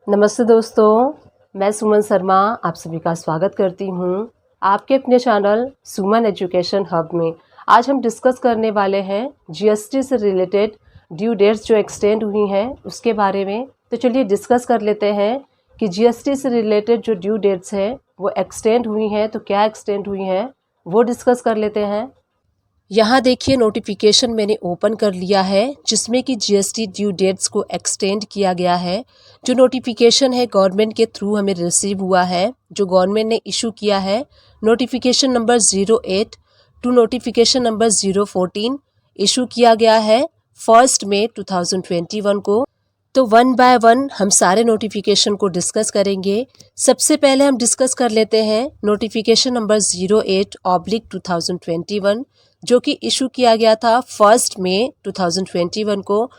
नमस्ते दोस्तों, मैं सुमन शर्मा आप सभी का स्वागत करती हूँ आपके अपने चैनल सुमन एजुकेशन हब में। आज हम डिस्कस करने वाले हैं जीएसटी से रिलेटेड ड्यू डेट्स जो एक्सटेंड हुई हैं उसके बारे में। तो चलिए डिस्कस कर लेते हैं कि जीएसटी से रिलेटेड जो ड्यू डेट्स हैं वो एक्सटेंड हुई हैं, तो क्या एक्सटेंड हुई हैं वो डिस्कस कर लेते हैं। यहाँ देखिए नोटिफिकेशन मैंने ओपन कर लिया है जिसमें कि जीएसटी ड्यू डेट्स को एक्सटेंड किया गया है। जो नोटिफिकेशन है गवर्नमेंट के थ्रू हमें रिसीव हुआ है, जो गवर्नमेंट ने इशू किया है। Notification number 08 to notification number 014 issue किया गया है 1 मई 2021 को। तो वन बाय वन हम सारे नोटिफिकेशन को डिस्कस करेंगे। सबसे पहले हम डिस्कस कर लेते हैं नोटिफिकेशन नंबर 08/2021 जो कि इशू किया गया था 1 मई 2021 को।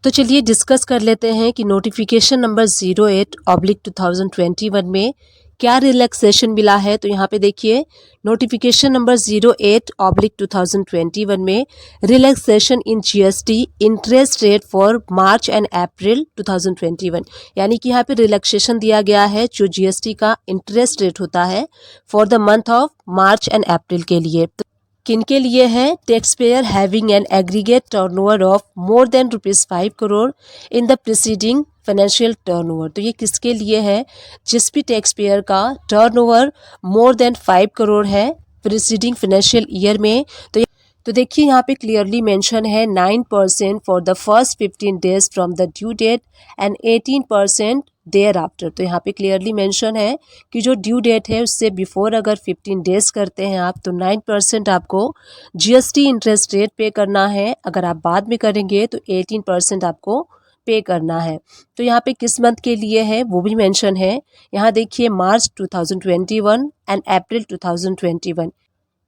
तो चलिए डिस्कस कर लेते हैं कि नोटिफिकेशन नंबर 08/2021 में क्या रिलैक्सेशन मिला है। तो यहाँ पे देखिए नोटिफिकेशन नंबर 08/2021 में relaxation in GST interest rate for March and अप्रैल 2021, यानी कि यहाँ पे रिलैक्सेशन दिया गया है जो जीएसटी का इंटरेस्ट रेट होता है for the month of March and अप्रैल के लिए। किन के लिए है? Tax payer having an aggregate turnover of more than ₹5 crore in the preceding financial turnover. तो ये किसके लिए है? जिस भी टैक्स पेयर का टर्नओवर मोर देन 5 करोड़ है प्रीसीडिंग फाइनेंशियल ईयर में। तो देखिए यहाँ पे क्लियरली मेंशन है 9% for the first 15 days from the due date and 18% thereafter. तो यहाँ पे क्लियरली मेंशन है कि जो ड्यू डेट है उससे बिफोर अगर 15 डेज करते हैं आप तो 9% आपको जीएसटी इंटरेस्ट रेट पे करना है। अगर आप बाद में करेंगे तो 18% आपको पे करना है। तो यहाँ पे किस मंथ के लिए है वो भी मेंशन है। यहाँ देखिए मार्च 2021 एंड अप्रैल 2021,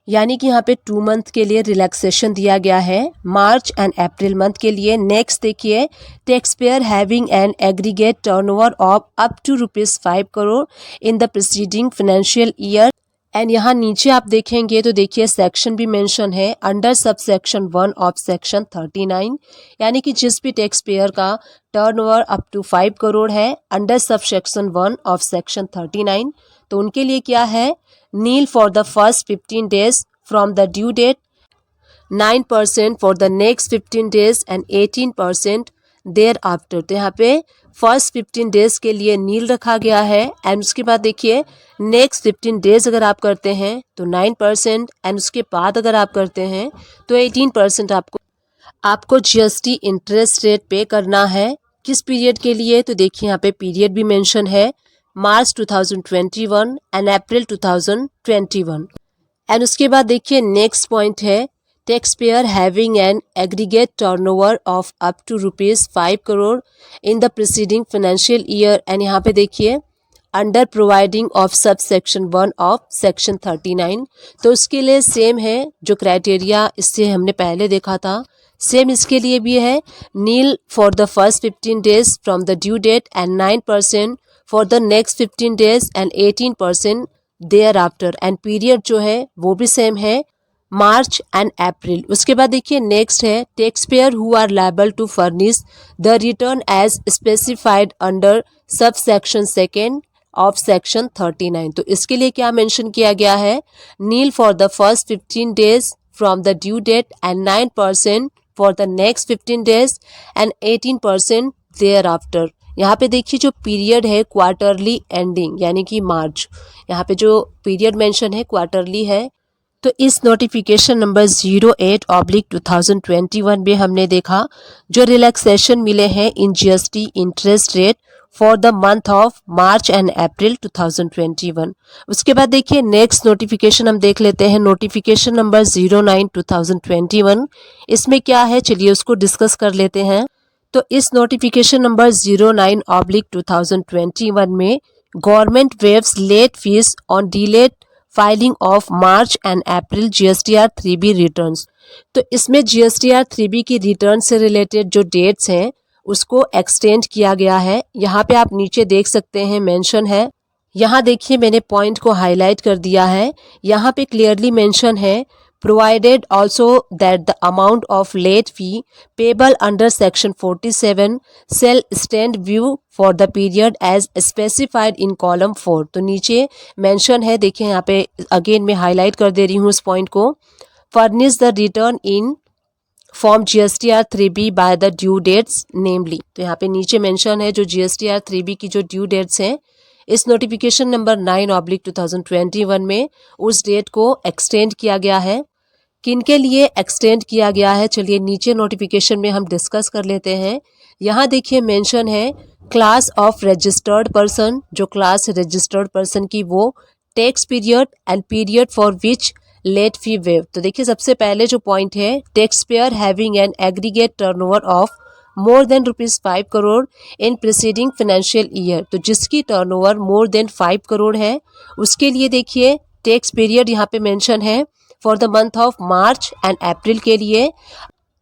यानी कि यहाँ पे 2 मंथ के लिए रिलैक्सेशन दिया गया है, मार्च एंड अप्रैल मंथ के लिए। नेक्स्ट देखिए tax payer having an aggregate turnover of up to ₹5 crore in the preceding financial year. And यहाँ नीचे आप देखेंगे तो देखिए सेक्शन भी मेंशन है under sub section 1 of section 39, यानी कि जिस भी टैक्स पेयर का टर्नओवर अप टू 5 करोड़ है under sub section 1 of section 39, तो उनके लिए क्या है? Nil for the first 15 days from the due date, 9% for the next 15 days and 18% thereafter. तो यहाँ पे फर्स्ट 15 डेज के लिए नील रखा गया है एंड उसके बाद देखिए नेक्स्ट 15 डेज अगर आप करते हैं तो 9% एंड उसके बाद अगर आप करते हैं तो 18% आपको जीएसटी इंटरेस्ट रेट पे करना है। किस पीरियड के लिए? तो देखिए यहाँ पे पीरियड भी मेंशन है मार्च 2021 एंड अप्रैल 2021। एंड उसके बाद देखिए नेक्स्ट पॉइंट है tax payer having an aggregate turnover of up to ₹5 crore in the preceding financial year. And यहाँ पे देखिए under providing of sub section 1 of section 39। तो उसके लिए सेम है जो क्राइटेरिया इससे हमने पहले देखा था, सेम इसके लिए भी है। Nil for the first 15 days from the due date and 9% for the next 15 days and 18% thereafter. And period जो है वो भी सेम है मार्च एंड अप्रैल। उसके बाद देखिए नेक्स्ट है tax payer who are liable to furnish the return as specified under sub section 2 of section 39। तो इसके लिए क्या मेंशन किया गया है? Nil for the first 15 days from the due date and 9% for the next 15 days and 18% thereafter. यहाँ पे देखिए जो पीरियड है क्वार्टरली एंडिंग यानी कि मार्च, यहाँ पे जो पीरियड मेंशन है क्वार्टरली है। तो इस नोटिफिकेशन नंबर 08/2021 में हमने देखा जो रिलैक्सेशन मिले हैं in GST interest rate for the month of March and अप्रैल 2021। उसके बाद देखिए नेक्स्ट नोटिफिकेशन हम देख लेते हैं नोटिफिकेशन नंबर 09/2021। इसमें क्या है चलिए उसको डिस्कस कर लेते हैं। तो इस नोटिफिकेशन नंबर 09/2021 में government waives late fees on delayed filing of March and April GSTR 3B returns. तो इसमें जीएसटीआर 3B की रिटर्न से रिलेटेड जो डेट्स हैं उसको एक्सटेंड किया गया है। यहाँ पे आप नीचे देख सकते हैं मेंशन है, यहाँ देखिए मैंने पॉइंट को हाईलाइट कर दिया है। यहाँ पे क्लियरली मेंशन है provided also that the amount of late fee payable under section 47 shall stand due for the period as specified in column 4। तो नीचे मेंशन है, देखिए यहाँ पे अगेन मैं हाईलाइट कर दे रही हूँ इस पॉइंट को। Furnish the return in form GSTR 3B by the due dates namely. तो यहाँ पे नीचे मेंशन है जो GSTR 3B की जो ड्यू डेट्स हैं इस नोटिफिकेशन नंबर 9/2021 में उस डेट को एक्सटेंड किया गया है। किन के लिए एक्सटेंड किया गया है, चलिए नीचे नोटिफिकेशन में हम डिस्कस कर लेते हैं। यहाँ देखिए मेंशन है क्लास ऑफ रजिस्टर्ड पर्सन, जो क्लास रजिस्टर्ड पर्सन की वो tax period and period for which late fee waive. तो देखिए सबसे पहले जो पॉइंट है, tax payer having an aggregate turnover of more than ₹5 crore in preceding financial year. तो जिसकी टर्नओवर मोर देन 5 करोड़ है उसके लिए देखिए टैक्स पीरियड यहाँ पे मेंशन है for the month of March and अप्रैल के लिए।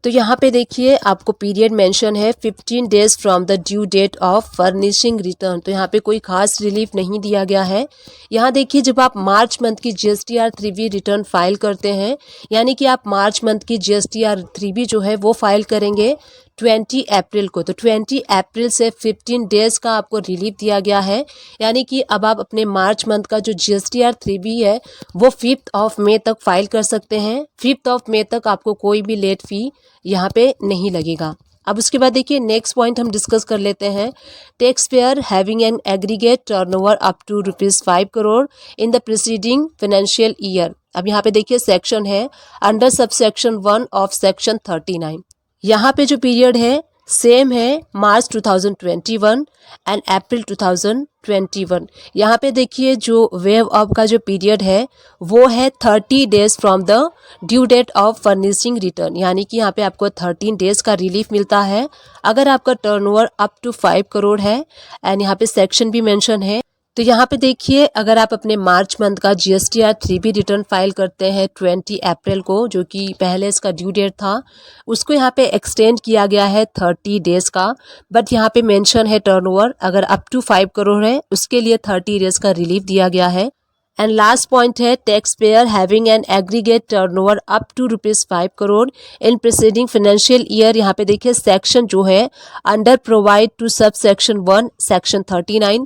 तो यहाँ पे देखिए आपको पीरियड मेंशन है 15 days from the due date of furnishing return. तो यहाँ पे कोई खास रिलीफ नहीं दिया गया है। यहाँ देखिए जब आप मार्च मंथ की GSTR 3B रिटर्न फाइल करते हैं, यानी कि आप मार्च मंथ की GSTR 3B जो है वो फाइल करेंगे 20 अप्रैल को, तो 20 अप्रैल से 15 डेज़ का आपको रिलीफ दिया गया है। यानी कि अब आप अपने मार्च मंथ का जो GSTR 3B है वो 5 मई तक फाइल कर सकते हैं। 5 मई तक आपको कोई भी लेट फी यहाँ पे नहीं लगेगा। अब उसके बाद देखिए नेक्स्ट पॉइंट हम डिस्कस कर लेते हैं। Tax payer having an aggregate turnover up to ₹5 crore in the preceding financial year. अब यहाँ पे देखिए सेक्शन है अंडर सबसेक्शन 1 ऑफ सेक्शन 39। यहाँ पे जो पीरियड है सेम है मार्च 2021 एंड अप्रैल 2021। यहाँ पे देखिए जो वेव ऑफ का जो पीरियड है वो है 30 days from the due date of furnishing return. यानी कि यहाँ पे आपको 13 डेज का रिलीफ मिलता है अगर आपका टर्नओवर अप टू 5 करोड़ है। एंड यहाँ पे सेक्शन भी मेंशन है। तो यहाँ पे देखिए अगर आप अपने मार्च मंथ का GSTR 3B रिटर्न फाइल करते हैं 20 अप्रैल को, जो कि पहले इसका ड्यू डेट था, उसको यहाँ पे एक्सटेंड किया गया है 30 डेज़ का। बट यहाँ पे मेंशन है टर्नओवर अगर अप टू 5 करोड़ है उसके लिए 30 डेज़ का रिलीफ दिया गया है। एंड लास्ट पॉइंट है tax payer having an aggregate turnover up to ₹5 crore in preceding financial year. यहाँ पे देखिए सेक्शन जो है under provide to sub section 1 section 39।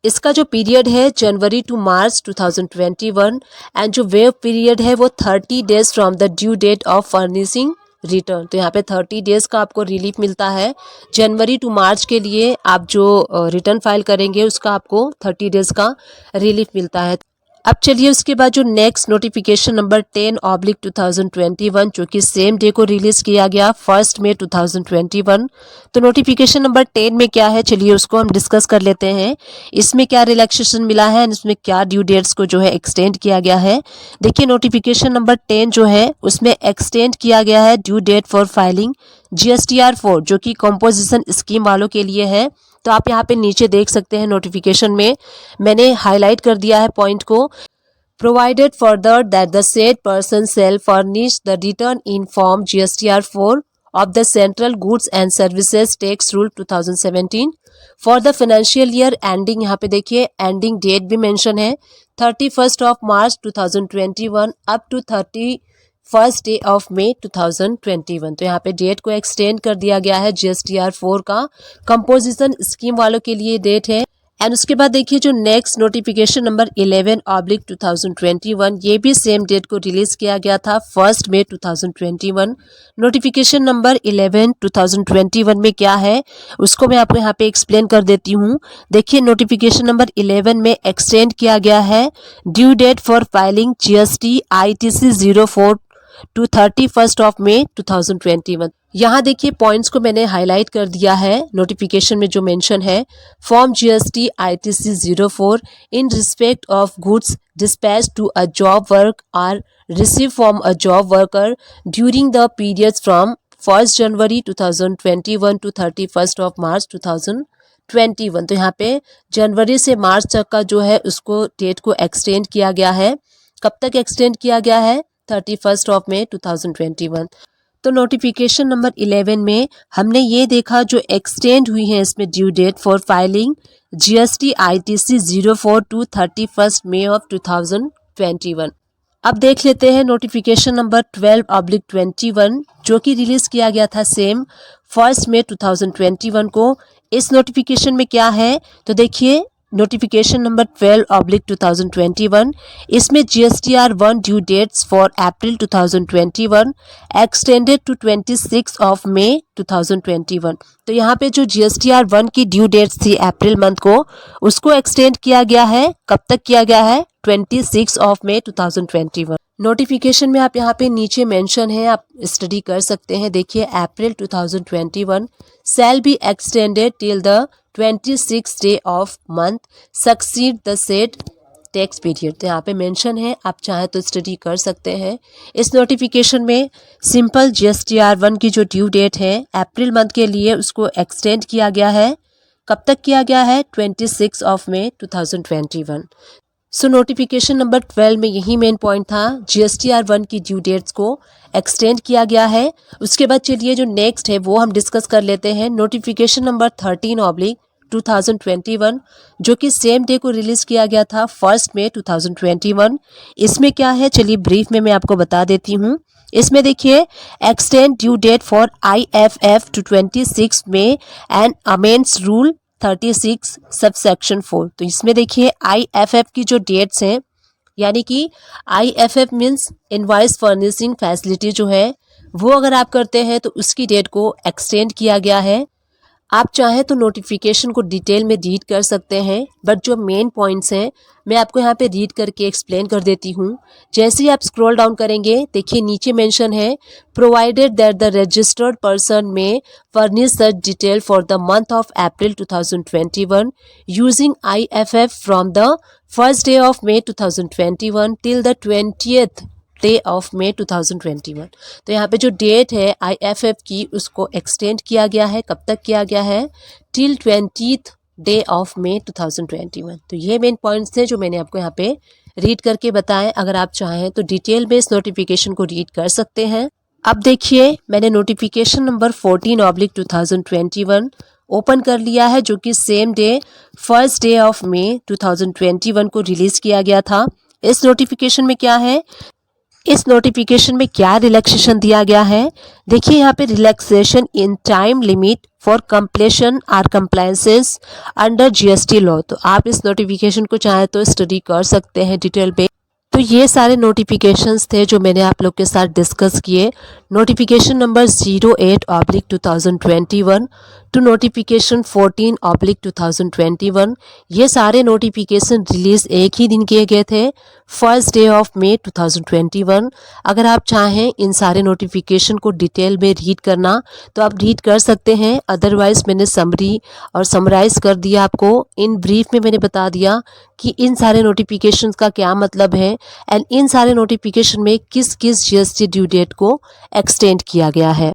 इसका जो पीरियड है जनवरी टू मार्च 2021 एंड जो वेव पीरियड है वो 30 days from the due date of furnishing return. तो यहाँ पे 30 डेज का आपको रिलीफ मिलता है। जनवरी टू मार्च के लिए आप जो रिटर्न फाइल करेंगे उसका आपको 30 डेज का रिलीफ मिलता है। अब चलिए उसके बाद जो नेक्स्ट नोटिफिकेशन नंबर 10/2021 जो कि सेम डे को रिलीज किया गया 1 मई 2021। तो नोटिफिकेशन नंबर 10 में क्या है चलिए उसको हम डिस्कस कर लेते हैं। इसमें क्या रिलैक्सेशन मिला है, इसमें क्या ड्यू डेट्स को जो है एक्सटेंड किया गया है। देखिए नोटिफिकेशन नंबर 10 जो है उसमें एक्सटेंड किया गया है due date for filing GSTR 4 जो कि कंपोजिशन स्कीम वालों के लिए है। तो आप यहाँ पे नीचे देख सकते हैं नोटिफिकेशन में मैंने हाईलाइट कर दिया है पॉइंट को। Provided further that the said person shall furnish the return in form GSTR 4 of the central goods and services tax rule 2017 for the financial year ending. यहाँ पे देखिए एंडिंग डेट भी मेंशन है 31 March 2021 up to 31 day of May 2021। तो यहाँ पे date को extend कर दिया गया है GSTR 4 का। कंपोजिशन स्कीम वालों के लिए डेट है। एंड उसके बाद देखिए जो नेक्स्ट नोटिफिकेशन नंबर 11/2021 ये भी सेम डेट को रिलीज किया गया था 1 मई 2021। नोटिफिकेशन नंबर 11/2021 में क्या है उसको मैं आपको यहाँ पे एक्सप्लेन कर देती हूँ। देखिए नोटिफिकेशन नंबर 11 में एक्सटेंड किया गया है due date for filing GST ITC 04 to 31 May 2021। यहाँ देखिए पॉइंट्स को मैंने हाईलाइट कर दिया है। नोटिफिकेशन में जो मेंशन है form GST ITC 04 in respect of goods dispatch to a job work or receive from a job worker during the periods from 1 January 2021 to 31 March 2021। तो यहाँ पे जनवरी से मार्च तक का जो है उसको डेट को एक्सटेंड किया गया है। कब तक एक्सटेंड किया गया है 31 मई 2021। तो नोटिफिकेशन नंबर 11 में हमने ये देखा जो एक्सटेंड हुई है इसमें due date for filing GST ITC 04 to 31 May 2021। अब देख लेते हैं नोटिफिकेशन नंबर 12/21 जो कि रिलीज किया गया था सेम 1 मई 2021 को। इस नोटिफिकेशन में क्या है तो देखिए नोटिफिकेशन नंबर 12/2021, इसमें GSTR1 due dates for April 2021 extended to 26 of May 2021। तो यहाँ पे जो GSTR1 की ड्यू डेट्स थी अप्रैल मंथ को, उसको एक्सटेंड किया गया है। कब तक किया गया है? 26 ऑफ मई 2021। नोटिफिकेशन में आप यहाँ पे नीचे मेंशन है, आप स्टडी कर सकते हैं। देखिए अप्रैल 2021 shall be extended till the 26 day of month succeed the said tax period. तो यहाँ पे मेंशन है, आप चाहे तो स्टडी कर सकते हैं। इस नोटिफिकेशन में सिंपल GSTR1 की जो ड्यू डेट है अप्रैल मंथ के लिए, उसको एक्सटेंड किया गया है। कब तक किया गया है? 26 of May 2021। So notification number 12 में यही मेन पॉइंट था, GSTR1 की ड्यू डेट्स को एक्सटेंड किया गया है। उसके बाद चलिए जो नेक्स्ट है वो हम डिस्कस कर लेते हैं। नोटिफिकेशन नंबर 13/2021 जो कि सेम डे को रिलीज किया गया था 1 मई 2021। इसमें क्या है चलिए ब्रीफ में मैं आपको बता देती हूँ। इसमें देखिए extend due date for IFF to 26 May and amends rule 36 subsection 4। तो इसमें देखिए IFF की जो डेट्स हैं, यानी कि IFF means invoice furnishing facility जो है वो अगर आप करते हैं तो उसकी डेट को एक्सटेंड किया गया है। आप चाहें तो नोटिफिकेशन को डिटेल में रीड कर सकते हैं, बट जो मेन पॉइंट्स हैं मैं आपको यहाँ पे रीड करके एक्सप्लेन कर देती हूँ। जैसे ही आप स्क्रॉल डाउन करेंगे देखिए नीचे मेंशन है, provided that the registered person में furnish such detail for the month of April 2021 using IFF from the first day of May 2021 till the 20th day of May 2021। तो यहाँ पे जो डेट है IFF की उसको एक्सटेंड किया गया है। कब तक किया गया है? Till 20th day of May 2021। तो ये मेन पॉइंट्स थे जो मैंने आपको यहाँ पे रीड करके बताएं। अगर आप चाहें तो डिटेल में इस नोटिफिकेशन को रीड कर सकते हैं। अब देखिए मैंने नोटिफिकेशन नंबर 14/2021 ओपन कर लिया है जो कि same day 1 day of May 2021 को रिलीज किया गया था। इस नोटिफिकेशन में क्या है, इस नोटिफिकेशन में क्या रिलैक्सेशन दिया गया है? देखिए यहाँ पे relaxation in time limit for completion or compliances under GST law. तो आप इस नोटिफिकेशन को चाहे तो स्टडी कर सकते हैं डिटेल पे। तो ये सारे नोटिफिकेशंस थे जो मैंने आप लोग के साथ डिस्कस किए। नोटिफिकेशन नंबर 08/2021 टू नोटिफिकेशन 14/2021, ये सारे नोटिफिकेशन रिलीज एक ही दिन किए गए थे 1 डे ऑफ मई 2021। अगर आप चाहें इन सारे नोटिफिकेशन को डिटेल में रीड करना तो आप रीड कर सकते हैं, अदरवाइज मैंने समरी और समराइज कर दिया आपको। इन ब्रीफ में मैंने बता दिया कि इन सारे नोटिफिकेशंस का क्या मतलब है एंड इन सारे नोटिफिकेशन में किस किस GST ड्यू डेट को एक्सटेंड किया गया है।